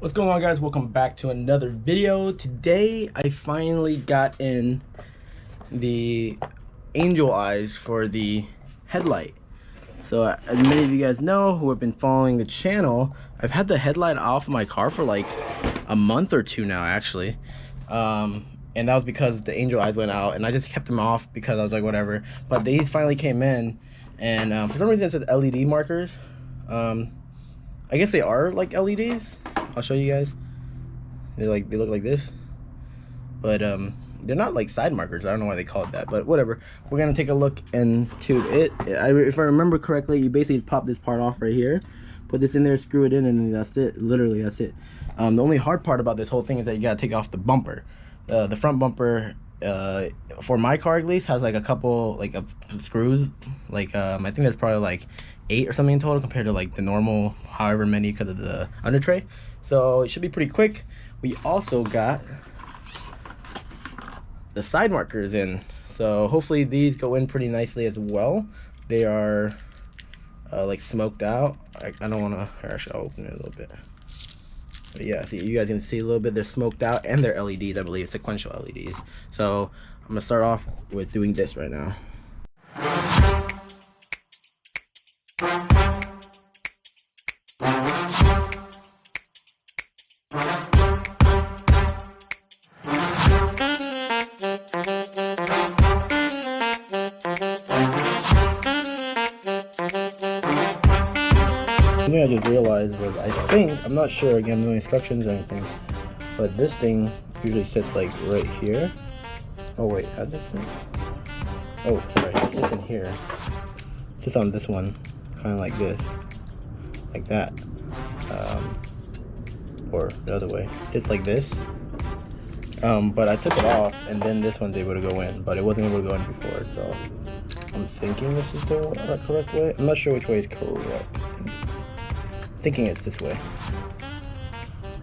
What's going on, guys? Welcome back to another video. Today I finally got in the angel eyes for the headlight. So as many of you guys know who have been following the channel, I've had the headlight off my car for like a month or two now actually, and that was because the angel eyes went out and I just kept them off because I was like whatever. But these finally came in, and for some reason it says LED markers. I guess they are like LEDs. I'll show you guys. They look like this, but they're not like side markers. I don't know why they call it that, but whatever. We're gonna take a look into it. If I remember correctly, you basically pop this part off right here, put this in there, screw it in, and that's it. Literally, that's it. The only hard part about this whole thing is that you gotta take off the bumper. The front bumper, for my car at least, has like a couple of screws. Like I think there's probably like 8 or something in total compared to like the normal however many because of the under tray. So it should be pretty quick. We also got the side markers in, so hopefully these go in pretty nicely as well. They are like smoked out. I don't want to, actually I'll open it a little bit. But yeah, see, you guys can see a little bit. They're smoked out and they're LEDs, I believe, sequential LEDs. So I'm gonna start off with doing this right now. Something I just realized was, I'm not sure, again, no instructions or anything, but this thing usually sits like right here. Oh wait, how'd this thing? Oh, sorry, it sits in here. It sits on this one, kind of like this, like that, or the other way. It sits like this. But I took it off, and then this one's able to go in, but it wasn't able to go in before, so I'm thinking this is the correct way. I'm not sure which way is correct. Thinking it's this way.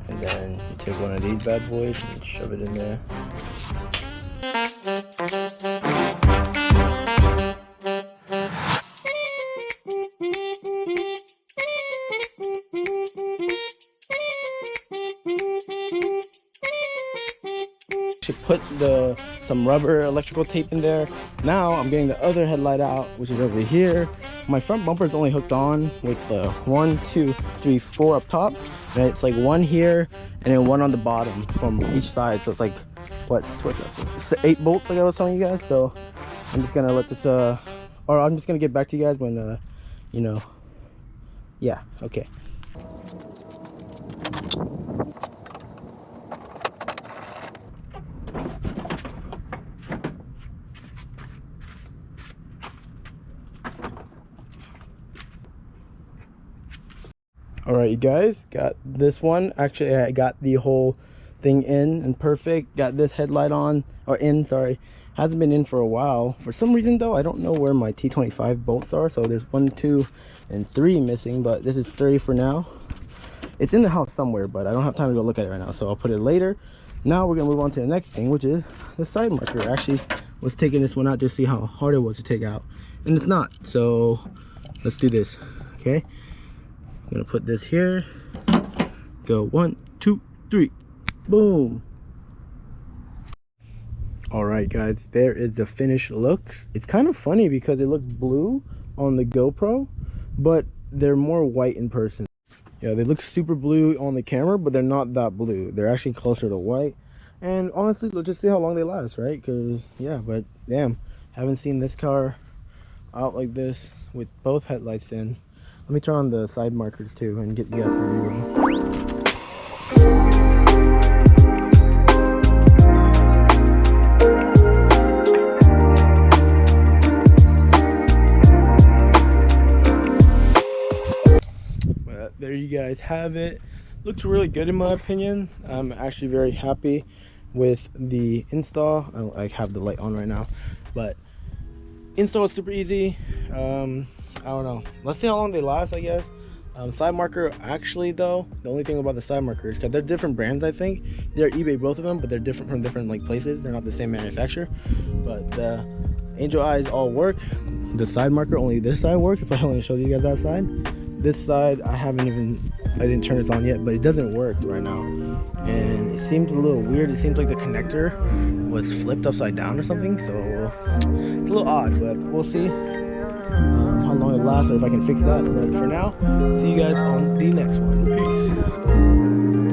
And then you take one of these bad boys and shove it in there. Should put some rubber electrical tape in there. Now I'm getting the other headlight out, which is over here. My front bumper is only hooked on with 1, 2, 3, 4 up top, and it's like 1 here and then 1 on the bottom from each side. So it's like it's 8 bolts like I was telling you guys. So I'm just gonna let this or I'm just gonna get back to you guys when you know, yeah, okay. All right, you guys, got this one. Actually, I got the whole thing in and perfect. Got this headlight on, or in, sorry. Hasn't been in for a while. For some reason though, I don't know where my T25 bolts are. So there's 1, 2, and 3 missing, but this is 3 for now. It's in the house somewhere, but I don't have time to go look at it right now, so I'll put it later. Now we're gonna move on to the next thing, which is the side marker. I actually was taking this one out just to see how hard it was to take out, and it's not. So let's do this, okay? I'm gonna put this here, go 1, 2, 3, boom. All right, guys, there is the finished looks. It's kind of funny because it looks blue on the GoPro, but they're more white in person. Yeah, they look super blue on the camera, but they're not that blue. They're actually closer to white. And honestly, let's just see how long they last, right? Because yeah, but damn, haven't seen this car out like this with both headlights in. Let me turn on the side markers too and get you guys some review. But there you guys have it. Looks really good in my opinion. I'm actually very happy with the install. I have the light on right now, but install is super easy. I don't know, let's see how long they last, I guess. Side marker, actually though, the only thing about the side markers, because they're different brands, I think they're eBay, both of them, but they're different from different like places. They're not the same manufacturer, but the angel eyes all work. The side marker, only this side works. If I only showed you guys that side, this side I haven't even I didn't turn this on yet, but it doesn't work right now. And it seems a little weird. It seems like the connector was flipped upside down or something. So it's a little odd, but we'll see how long it lasts or if I can fix that. But for now, see you guys on the next one. Peace.